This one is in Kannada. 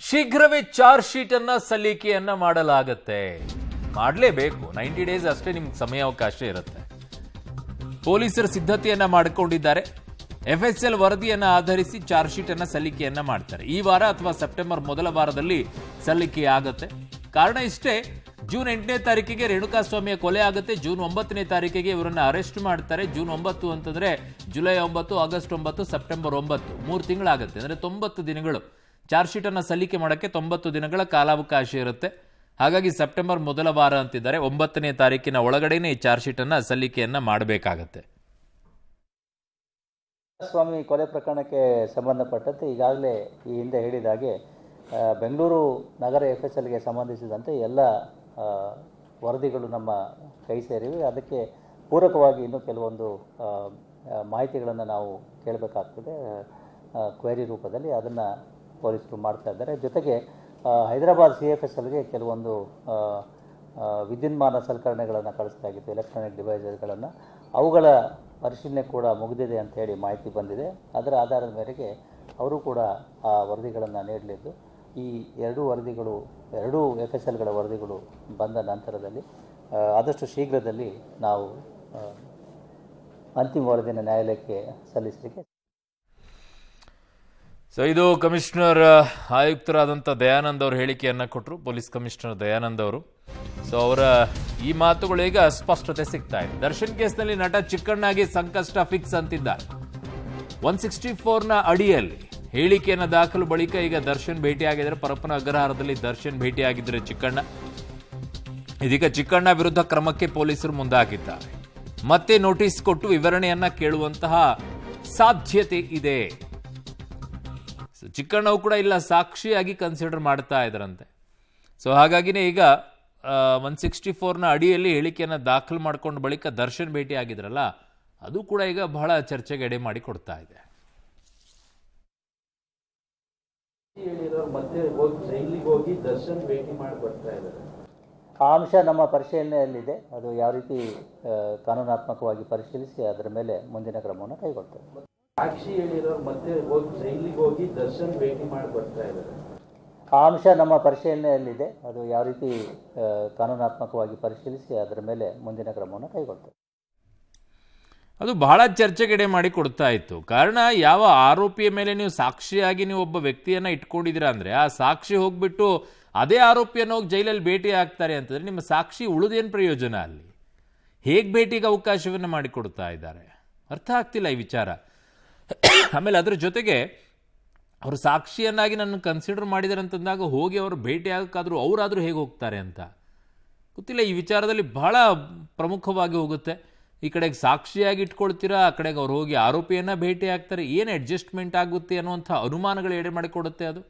ಶೀಘ್ರವೇ ಚಾರ್ಜ್ ಶೀಟ್ ಅನ್ನ ಸಲ್ಲಿಕೆಯನ್ನ ಮಾಡಲಾಗುತ್ತೆ. ಮಾಡಲೇಬೇಕು. 90 ಡೇಸ್ ಅಷ್ಟೇ ನಿಮ್ಗೆ ಸಮಯಾವಕಾಶ ಇರುತ್ತೆ. ಪೊಲೀಸರು ಸಿದ್ಧತೆಯನ್ನ ಮಾಡಿಕೊಂಡಿದ್ದಾರೆ. FSL ವರದಿಯನ್ನ ಆಧರಿಸಿ ಚಾರ್ಜ್ ಶೀಟ್ ಅನ್ನ ಸಲ್ಲಿಕೆಯನ್ನ ಮಾಡ್ತಾರೆ. ಈ ವಾರ ಅಥವಾ ಸೆಪ್ಟೆಂಬರ್ ಮೊದಲ ವಾರದಲ್ಲಿ ಸಲ್ಲಿಕೆ ಆಗುತ್ತೆ. ಕಾರಣ ಇಷ್ಟೇ, ಜೂನ್ 8ನೇ ತಾರೀಕಿಗೆ ರೇಣುಕಾಸ್ವಾಮಿಯ ಕೊಲೆ ಆಗುತ್ತೆ. ಜೂನ್ 9ನೇ ತಾರೀಕಿಗೆ ಇವರನ್ನ ಅರೆಸ್ಟ್ ಮಾಡ್ತಾರೆ. ಜೂನ್ 9 ಅಂತಂದ್ರೆ ಜುಲೈ 9, ಆಗಸ್ಟ್ 9, ಸೆಪ್ಟೆಂಬರ್ 9, 3 ತಿಂಗಳಾಗುತ್ತೆ. ಅಂದ್ರೆ 90 ದಿನಗಳು ಚಾರ್ಜ್ ಶೀಟ್ ಅನ್ನ ಸಲ್ಲಿಕೆ ಮಾಡಕ್ಕೆ 90 ದಿನಗಳ ಕಾಲಾವಕಾಶ ಇರುತ್ತೆ. ಹಾಗಾಗಿ ಸೆಪ್ಟೆಂಬರ್ ಮೊದಲ ವಾರ ಅಂತಿದ್ದಾರೆ. 9ನೇ ತಾರೀಕಿನ ಒಳಗಡೆನೆ ಈ ಚಾರ್ಜ್ ಶೀಟ್ ಅನ್ನ ಸಲ್ಲಿಕೆಯನ್ನ ಮಾಡಬೇಕಾಗತ್ತೆ. ಸ್ವಾಮಿ ಕೊಲೆ ಪ್ರಕರಣಕ್ಕೆ ಸಂಬಂಧಪಟ್ಟಂತೆ ಈಗಾಗಲೇ ಈ ಹಿಂದೆ ಹೇಳಿದ ಹಾಗೆ ಬೆಂಗಳೂರು ನಗರ FSLಗೆ ಸಂಬಂಧಿಸಿದಂತೆ ಎಲ್ಲ ವರದಿಗಳು ನಮ್ಮ ಕೈ ಸೇರಿವೆ. ಅದಕ್ಕೆ ಪೂರಕವಾಗಿ ಇನ್ನೂ ಕೆಲವೊಂದು ಮಾಹಿತಿಗಳನ್ನು ನಾವು ಕೇಳಬೇಕಾಗ್ತದೆ ಕ್ವೆರಿ ರೂಪದಲ್ಲಿ. ಅದನ್ನು ಪೊಲೀಸರು ಮಾಡ್ತಾ ಇದ್ದಾರೆ. ಜೊತೆಗೆ ಹೈದರಾಬಾದ್ CFSLಗೆ ಕೆಲವೊಂದು ವಿದ್ಯುನ್ಮಾನ ಸಲಕರಣೆಗಳನ್ನು ಕಳಿಸಲಾಗಿತ್ತು, ಎಲೆಕ್ಟ್ರಾನಿಕ್ ಡಿವೈಸಸ್ಗಳನ್ನು. ಅವುಗಳ ಪರಿಶೀಲನೆ ಕೂಡ ಮುಗಿದಿದೆ ಅಂತ ಹೇಳಿ ಮಾಹಿತಿ ಬಂದಿದೆ. ಅದರ ಆಧಾರದ ಮೇರೆಗೆ ಅವರು ಕೂಡ ಆ ವರದಿಗಳನ್ನು ನೀಡಲಿದ್ದು, ಈ ಎರಡೂ FSLಗಳ ವರದಿಗಳು ಬಂದ ನಂತರದಲ್ಲಿ ಆದಷ್ಟು ಶೀಘ್ರದಲ್ಲಿ ನಾವು ಅಂತಿಮ ವರದಿಯನ್ನು ನ್ಯಾಯಾಲಯಕ್ಕೆ ಸಲ್ಲಿಸಲಿಕ್ಕೆ. ಸೊ ಇದು ಕಮಿಷನರ್ ಆಯುಕ್ತರಾದಂಥ ದಯಾನಂದ್ ಅವರು ಹೇಳಿಕೆಯನ್ನು ಕೊಟ್ಟರು, ಪೊಲೀಸ್ ಕಮಿಷನರ್ ದಯಾನಂದ್ ಅವರು. ಸೊ ಅವರ ಈ ಮಾತುಗಳು ಈಗ ಸ್ಪಷ್ಟತೆ ಸಿಗ್ತಾ ಇದೆ. ದರ್ಶನ್ ಕೇಸ್ನಲ್ಲಿ ನಟ ಚಿಕ್ಕಣ್ಣಗೆ ಸಂಕಷ್ಟ ಫಿಕ್ಸ್ ಅಂತಿದ್ದಾರೆ. 164ನ ಅಡಿಯಲ್ಲಿ ಹೇಳಿಕೆಯನ್ನು ದಾಖಲು ಬಳಿಕ ಈಗ ದರ್ಶನ್ ಭೇಟಿಯಾಗಿದ್ದಾರೆ. ಪರಪ್ಪನ ಅಗ್ರಹಾರದಲ್ಲಿ ದರ್ಶನ್ ಭೇಟಿಯಾಗಿದ್ದರೆ ಚಿಕ್ಕಣ್ಣ. ಇದೀಗ ಚಿಕ್ಕಣ್ಣ ವಿರುದ್ಧ ಕ್ರಮಕ್ಕೆ ಪೊಲೀಸರು ಮುಂದಾಗಿದ್ದಾರೆ. ಮತ್ತೆ ನೋಟಿಸ್ ಕೊಟ್ಟು ವಿವರಣೆಯನ್ನ ಕೇಳುವಂತಹ ಸಾಧ್ಯತೆ ಇದೆ. ಚಿಕ್ಕಣ್ಣವು ಕೂಡ ಇಲ್ಲ ಸಾಕ್ಷಿಯಾಗಿ ಕನ್ಸಿಡರ್ ಮಾಡ್ತಾ ಇದ್ರಂತೆ. ಸೊ ಹಾಗಾಗಿನೇ ಈಗ 164ನ ಅಡಿಯಲ್ಲಿ ಹೇಳಿಕೆಯನ್ನು ದಾಖಲು ಮಾಡ್ಕೊಂಡ ಬಳಿಕ ದರ್ಶನ್ ಭೇಟಿ ಆಗಿದ್ರಲ್ಲ, ಅದು ಕೂಡ ಈಗ ಬಹಳ ಚರ್ಚೆಗೆ ಎಡೆ ಮಾಡಿ ಕೊಡ್ತಾ ಇದೆ. ಆ ಅಂಶ ನಮ್ಮ ಪರಿಶೀಲನೆಯಲ್ಲಿದೆ. ಅದು ಯಾವ ರೀತಿ ಕಾನೂನಾತ್ಮಕವಾಗಿ ಪರಿಶೀಲಿಸಿ ಅದರ ಮೇಲೆ ಮುಂದಿನ ಕ್ರಮವನ್ನು ಕೈಗೊಳ್ತೇವೆ. ಸಾಕ್ಷಿ ಹೇಳಿರೋರು ಮತ್ತೆ ಜೈಲಿಗೆ ಹೋಗಿ ದರ್ಶನ್ ಭೇಟಿ ಮಾಡಿ ಬರ್ತಾ ಇದ್ದಾರೆ. ಆ ಅಂಶ ನಮ್ಮ ಪರಿಶೀಲನೆಯಲ್ಲಿದೆ. ಅದು ಯಾವ ರೀತಿ ಕಾನೂನಾತ್ಮಕವಾಗಿ ಪರಿಶೀಲಿಸಿ ಅದರ ಮೇಲೆ ಮುಂದಿನ ಕ್ರಮವನ್ನು ಕೈಗೊಳ್ತೇವೆ. ಅದು ಬಹಳ ಚರ್ಚೆಗೆಡೆ ಮಾಡಿ ಕೊಡ್ತಾ ಇತ್ತು. ಕಾರಣ, ಯಾವ ಆರೋಪಿಯ ಮೇಲೆ ನೀವು ಸಾಕ್ಷಿಯಾಗಿ ನೀವು ಒಬ್ಬ ವ್ಯಕ್ತಿಯನ್ನ ಇಟ್ಕೊಂಡಿದ್ದೀರಾ ಅಂದ್ರೆ ಆ ಸಾಕ್ಷಿ ಹೋಗ್ಬಿಟ್ಟು ಅದೇ ಆರೋಪಿಯನ್ನು ಹೋಗಿ ಜೈಲಲ್ಲಿ ಭೇಟಿ ಆಗ್ತಾರೆ ಅಂತಂದ್ರೆ ನಿಮ್ಮ ಸಾಕ್ಷಿ ಉಳಿದೇನು ಪ್ರಯೋಜನ? ಅಲ್ಲಿ ಹೇಗೆ ಭೇಟಿಗೆ ಅವಕಾಶವನ್ನು ಮಾಡಿಕೊಡ್ತಾ ಇದ್ದಾರೆ? ಅರ್ಥ ಆಗ್ತಿಲ್ಲ ಈ ವಿಚಾರ. ಆಮೇಲೆ ಅದ್ರ ಜೊತೆಗೆ ಅವರು ಸಾಕ್ಷಿಯನ್ನಾಗಿ ನನ್ನ ಕನ್ಸಿಡರ್ ಮಾಡಿದ್ದಾರೆ ಅಂತಂದಾಗ ಹೋಗಿ ಅವರು ಭೇಟಿ ಆಗಕ್ಕಾದ್ರೂ ಅವರಾದರೂ ಹೇಗೆ ಹೋಗ್ತಾರೆ ಅಂತ ಗೊತ್ತಿಲ್ಲ. ಈ ವಿಚಾರದಲ್ಲಿ ಬಹಳ ಪ್ರಮುಖವಾಗಿ ಹೋಗುತ್ತೆ. ಈ ಕಡೆಗೆ ಸಾಕ್ಷಿಯಾಗಿ ಇಟ್ಕೊಳ್ತೀರಾ, ಆ ಕಡೆಗೆ ಅವ್ರು ಹೋಗಿ ಆರೋಪಿಯನ್ನ ಭೇಟಿ ಆಗ್ತಾರೆ. ಏನು ಅಡ್ಜಸ್ಟ್ಮೆಂಟ್ ಆಗುತ್ತೆ ಅನ್ನುವಂಥ ಅನುಮಾನಗಳು ಎಡೆ ಮಾಡಿಕೊಡುತ್ತೆ ಅದು.